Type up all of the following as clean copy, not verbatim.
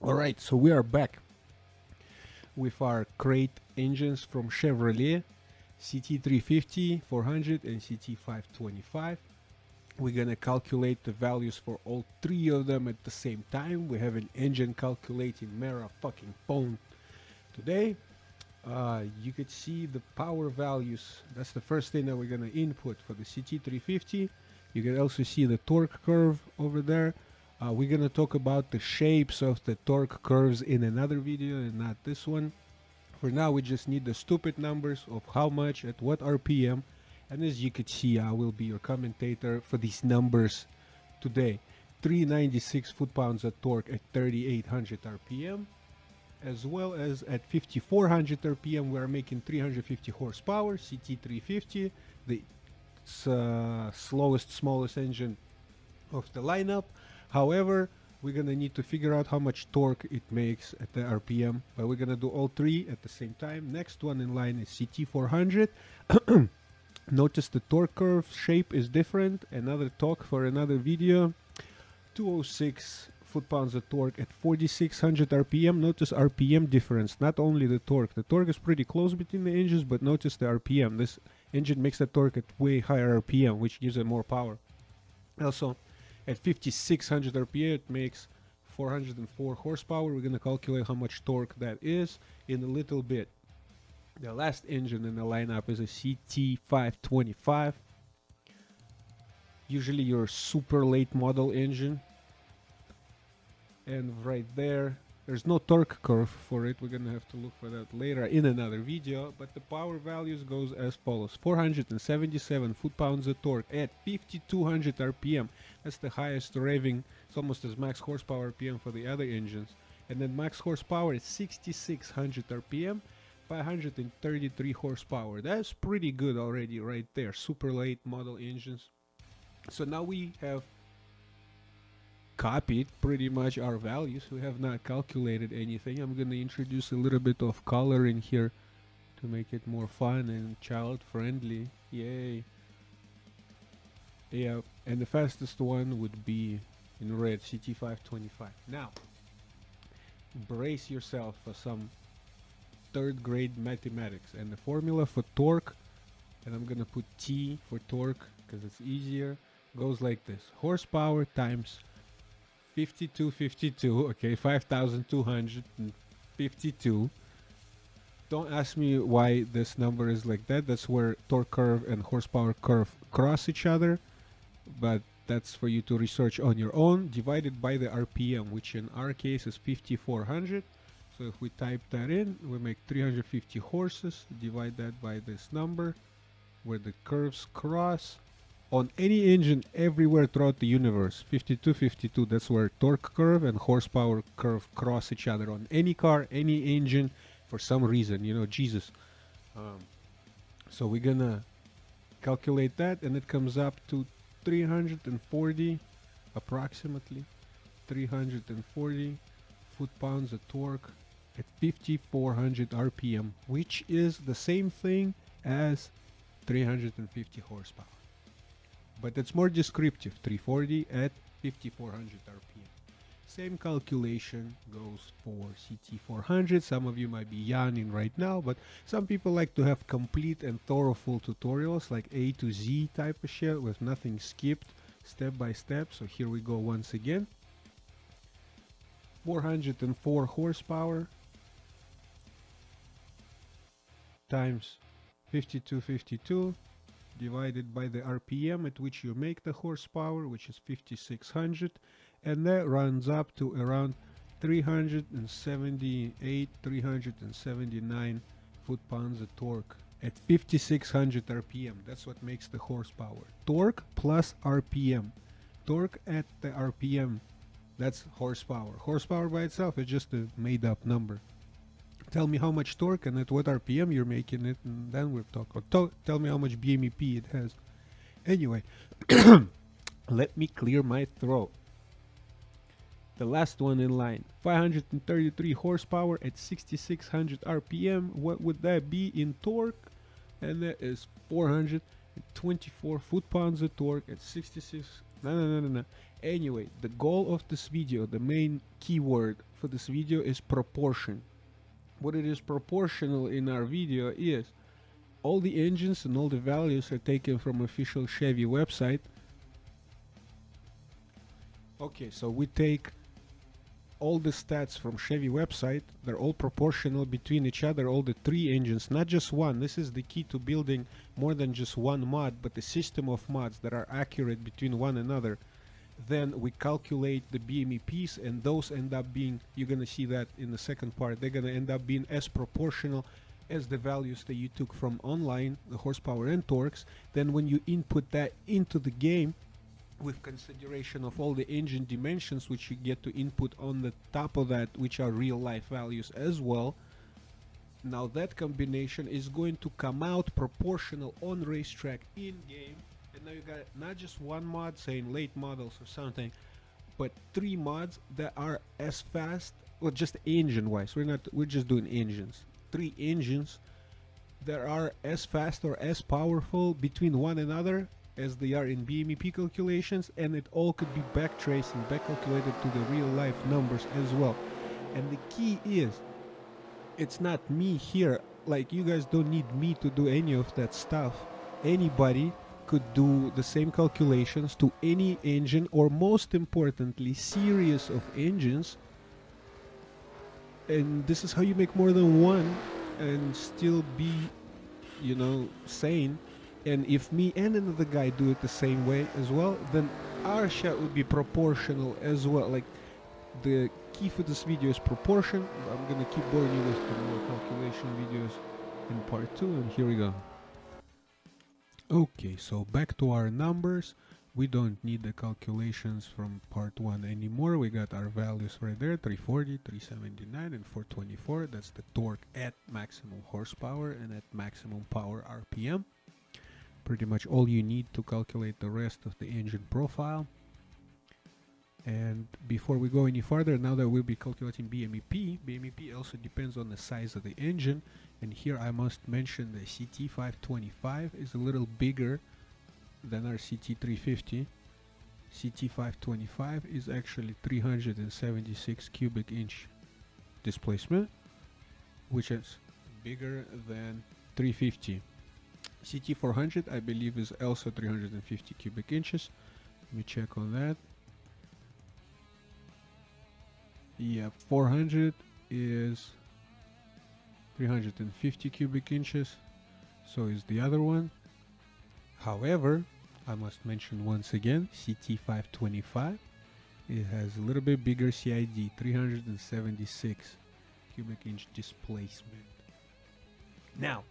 Alright, so we are back with our crate engines from Chevrolet CT350, 400 and CT525. We're gonna calculate the values for all three of them at the same time. We have an engine calculating Mara fucking phone today. You could see the power values. That's the first thing that we're gonna input for the CT350. You can also see the torque curve over there. We're gonna talk about the shapes of the torque curves in another video and not this one. For now, we just need the stupid numbers of how much at what RPM. And as you could see, I will be your commentator for these numbers today. 396 foot-pounds of torque at 3800 RPM. As well as at 5400 RPM, we are making 350 horsepower, CT350, the slowest, smallest engine of the lineup. However, we're gonna need to figure out how much torque it makes at the RPM, but we're gonna do all three at the same time. Next one in line is CT400. Notice the torque curve shape is different. Another talk for another video. 206 foot-pounds of torque at 4600 RPM. Notice RPM difference, not only the torque. The torque is pretty close between the engines, but notice the RPM. This engine makes the torque at way higher RPM, which gives it more power. Also, at 5600 RPM, it makes 404 horsepower. We're going to calculate how much torque that is in a little bit. The last engine in the lineup is a CT525. Usually your super late model engine. And right there's no torque curve for it. We're going to have to look for that later in another video. But the power values goes as follows. 477 foot-pounds of torque at 5200 RPM. That's the highest revving. It's almost as max horsepower RPM for the other engines. And then max horsepower is 6600 RPM. 533 horsepower. That's pretty good already right there. Super late model engines. So now we have copied pretty much our values. We have not calculated anything. I'm going to introduce a little bit of color in here to make it more fun and child friendly. Yay. Yeah, and the fastest one would be in red, CT525. Now, brace yourself for some third grade mathematics. And the formula for torque, and I'm going to put T for torque because it's easier, goes like this. Horsepower times 5252, okay, 5252. Don't ask me why this number is like that. That's where torque curve and horsepower curve cross each other, but that's for you to research on your own. Divided by the RPM, which in our case is 5400. So if we type that in, we make 350 horses. Divide that by this number where the curves cross. On any engine everywhere throughout the universe, 5252, that's where torque curve and horsepower curve cross each other. On any car, any engine, for some reason, you know, Jesus. So we're gonna calculate that, and it comes up to 340, approximately 340 foot-pounds of torque at 5400 RPM, which is the same thing as 350 horsepower. But it's more descriptive, 340 at 5400 RPM. Same calculation goes for CT400. Some of you might be yawning right now, but some people like to have complete and thorough full tutorials, like A to Z type of shit with nothing skipped, step by step. So here we go once again. 404 horsepower times 5252 divided by the RPM at which you make the horsepower, which is 5600, and that runs up to around 378, 379 foot-pounds of torque at 5600 RPM. That's what makes the horsepower. Torque plus RPM. Torque at the RPM, that's horsepower. Horsepower by itself is just a made-up number. Tell me how much torque and at what RPM you're making it, and then we'll talk. Or tell me how much Bmep it has. Anyway, let me clear my throat. The last one in line, 533 horsepower at 6600 RPM. What would that be in torque? And that is 424 foot-pounds of torque at 66 No. Anyway, the goal of this video, the main keyword for this video is proportion. What it is proportional in our video is all the engines and all the values are taken from official Chevy website. Okay, so we take all the stats from Chevy website. They're all proportional between each other, all the three engines, not just one. This is the key to building more than just one mod, but a system of mods that are accurate between one another. Then we calculate the BMEPs, and those end up being, you're gonna see that in the second part, they're gonna end up being as proportional as the values that you took from online, the horsepower and torques. Then when you input that into the game with consideration of all the engine dimensions, which you get to input on the top of that, which are real life values as well, now that combination is going to come out proportional on racetrack in game. And now you got not just one mod saying late models or something, but three mods that are as fast, well, just engine wise, we're just doing engines, three engines that are as fast or as powerful between one another as they are in BMEP calculations, and it all could be backtraced and back calculated to the real life numbers as well. And the key is, it's not me here, like you guys don't need me to do any of that stuff. Anybody could do the same calculations to any engine, or most importantly series of engines, and this is how you make more than one and still be, you know, sane. And if me and another guy do it the same way as well, then our shot would be proportional as well. Like, the key for this video is proportion. I'm gonna keep boring you with the more calculation videos in part 2, and here we go. Okay, so back to our numbers. We don't need the calculations from part 1 anymore. We got our values right there, 340, 379 and 424. That's the torque at maximum horsepower and at maximum power RPM. Pretty much all you need to calculate the rest of the engine profile. And before we go any further, now that we'll be calculating BMEP also depends on the size of the engine. And here I must mention the CT525 is a little bigger than our CT350. CT525 is actually 376 cubic inch displacement, which is bigger than 350. CT400 I believe is also 350 cubic inches. Let me check on that. Yeah, 400 is 350 cubic inches, so is the other one. However, I must mention once again, CT525, it has a little bit bigger CID, 376 cubic inch displacement. Now,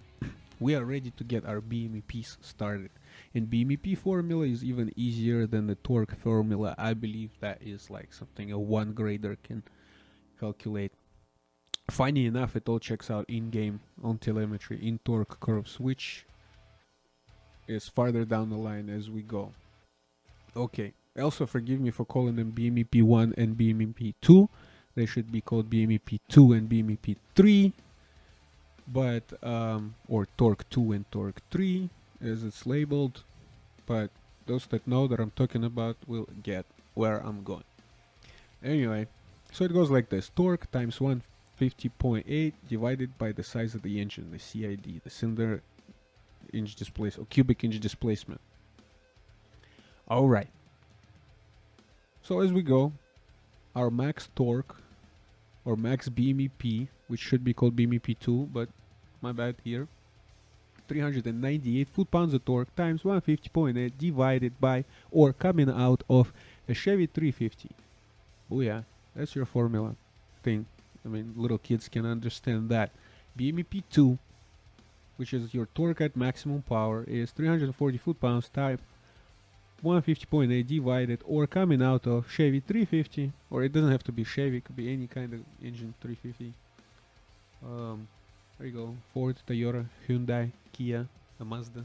we are ready to get our BMEPs started. And BMEP formula is even easier than the torque formula. I believe that is like something a 1 grader can calculate. Funny enough, it all checks out in-game on telemetry in torque curves, which is farther down the line as we go. Okay, also forgive me for calling them BMEP 1 and BMEP 2. They should be called BMEP 2 and BMEP 3. But or torque 2 and torque 3 as it's labeled, but those that know that I'm talking about will get where I'm going. Anyway, so it goes like this: torque times 150.8 divided by the size of the engine, the CID, the cylinder inch displacement, or cubic inch displacement. Alright, so as we go, our max torque or max BMEP, which should be called BMEP 2, but my bad here, 398 foot-pounds of torque times 150.8 divided by, or coming out of, a Chevy 350. Oh yeah, that's your formula thing. I mean, little kids can understand that. BMEP 2, which is your torque at maximum power, is 340 foot-pounds times 150.8 divided, or coming out of Chevy 350, or it doesn't have to be Chevy, it could be any kind of engine 350. There you go, Ford, Toyota, Hyundai, Kia, a Mazda.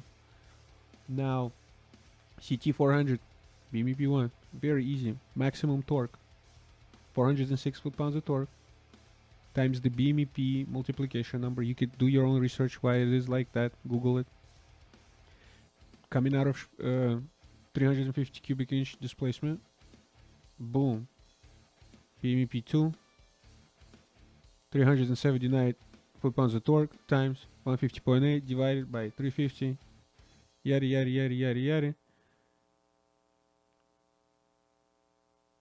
Now, CT400, BMEP 1, very easy, maximum torque, 406 foot-pounds of torque, times the BMEP multiplication number. You could do your own research why it is like that, Google it. Coming out of 350 cubic inch displacement. Boom. Bmep 2. 379 foot-pounds of torque times 150.8 divided by 350. Yada, yada, yada, yada, yada.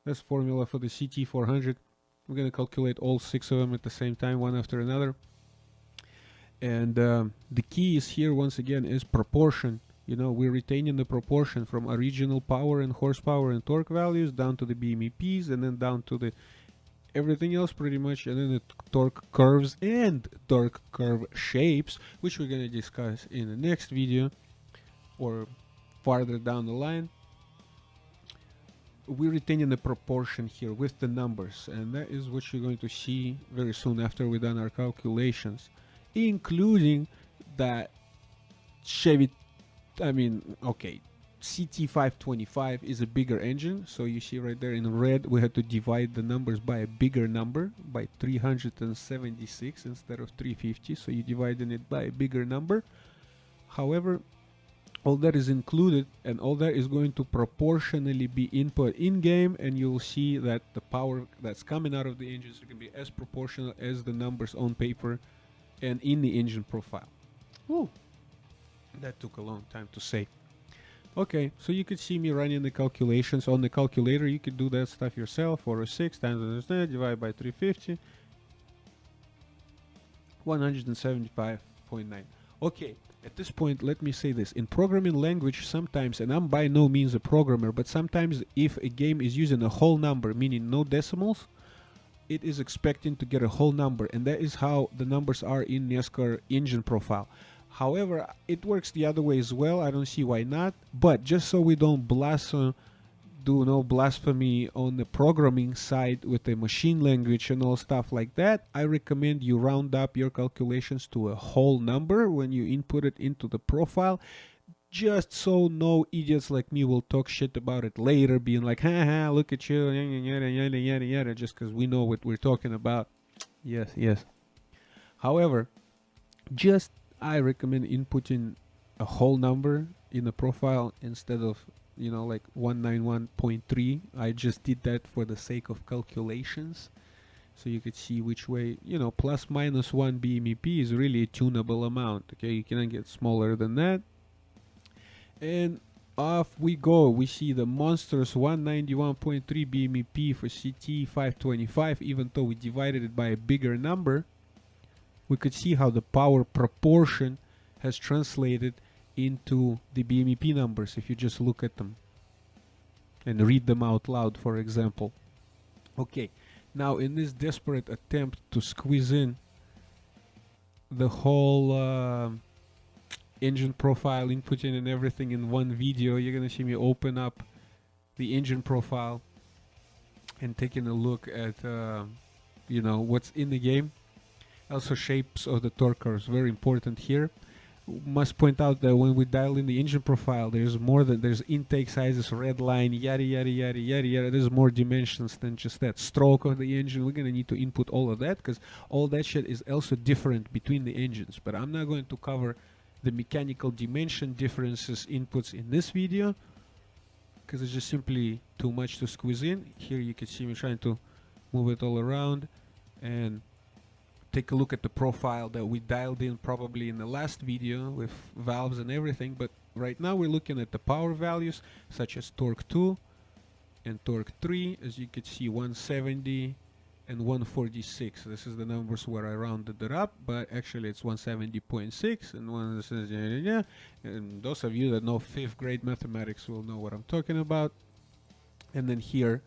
That's formula for the CT400. We're going to calculate all 6 of them at the same time, one after another. And the key is here, once again, is proportion. You know, we're retaining the proportion from original power and horsepower and torque values down to the BMEPs, and then down to the everything else pretty much, and then the torque curves and torque curve shapes, which we're going to discuss in the next video or farther down the line. We're retaining the proportion here with the numbers, and that is what you're going to see very soon after we've done our calculations, including that Chevy, okay, CT525 is a bigger engine, so you see right there in red we had to divide the numbers by a bigger number, by 376 instead of 350, so you're dividing it by a bigger number. However, all that is included, and all that is going to proportionally be input in-game, and you'll see that the power that's coming out of the engines are going to be as proportional as the numbers on paper and in the engine profile. Woo! That took a long time to say. Okay, so you could see me running the calculations on the calculator. You could do that stuff yourself. 406 times divided by 350. 175.9. Okay, at this point, let me say this. In programming language, sometimes, and I'm by no means a programmer, but sometimes if a game is using a whole number, meaning no decimals, it is expecting to get a whole number, and that is how the numbers are in NASCAR engine profile. However, it works the other way as well. I don't see why not. But just so we don't do no blasphemy on the programming side with the machine language and all stuff like that, I recommend you round up your calculations to a whole number when you input it into the profile, just so no idiots like me will talk shit about it later, being like, haha, look at you, yada, yada, yada, yada, just because we know what we're talking about. Yes, yes. However, I recommend inputting a whole number in the profile instead of, like 191.3. I just did that for the sake of calculations, so you could see which way, plus minus 1 BMEP is really a tunable amount. Okay, you cannot get smaller than that. And off we go. We see the monstrous 191.3 BMEP for CT525, even though we divided it by a bigger number. We could see how the power proportion has translated into the BMEP numbers if you just look at them and read them out loud, for example. Okay, now in this desperate attempt to squeeze in the whole engine profile, inputting and everything in one video, you're going to see me open up the engine profile and taking a look at what's in the game. Also, shapes of the torque curves, very important here. Must point out that when we dial in the engine profile, there's intake sizes, red line, yada yada yada yada yada. There's more dimensions than just that. Stroke of the engine, we're gonna need to input all of that, because all that shit is also different between the engines. But I'm not going to cover the mechanical dimension differences inputs in this video, because it's just simply too much to squeeze in. Here you can see me trying to move it all around and take a look at the profile that we dialed in probably in the last video with valves and everything. But right now we're looking at the power values such as torque 2 and torque 3. As you can see, 170 and 146. This is the numbers where I rounded it up, but actually it's 170.6 and one says yeah. And those of you that know 5th grade mathematics will know what I'm talking about. And then here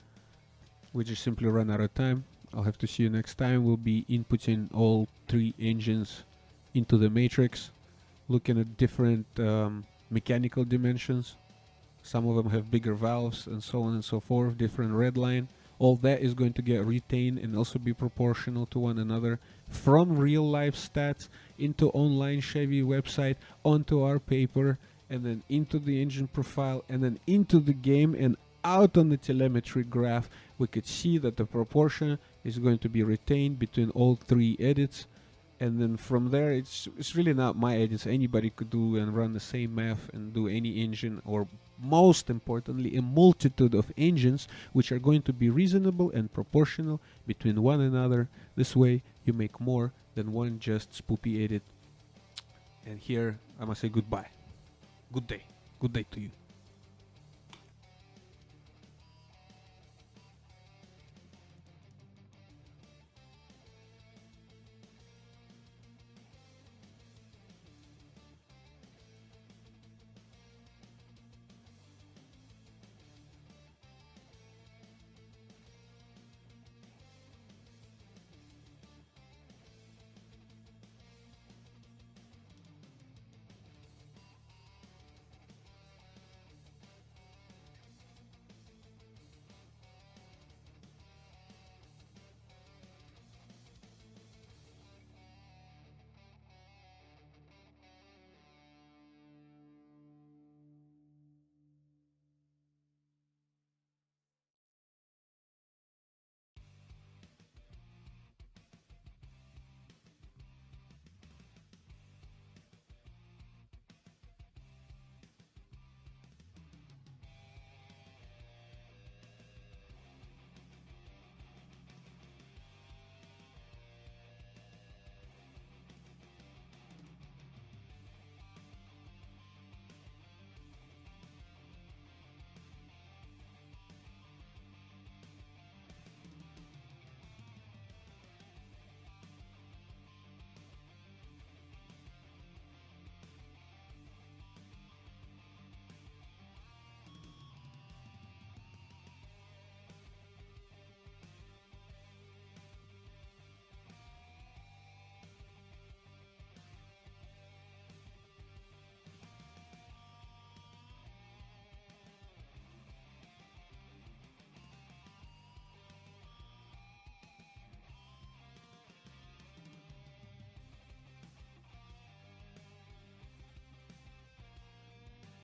we just simply run out of time. I'll have to see you next time. We'll be inputting all 3 engines into the matrix, looking at different mechanical dimensions. Some of them have bigger valves and so on and so forth, different red line. All that is going to get retained and also be proportional to one another from real life stats into online Chevy website, onto our paper, and then into the engine profile, and then into the game, and out on the telemetry graph. We could see that the proportion is going to be retained between all 3 edits, and then from there it's really not my engines. Anybody could do and run the same math and do any engine, or most importantly a multitude of engines which are going to be reasonable and proportional between one another. This way you make more than one just spoopy edit. And here I must say goodbye. Good day to you.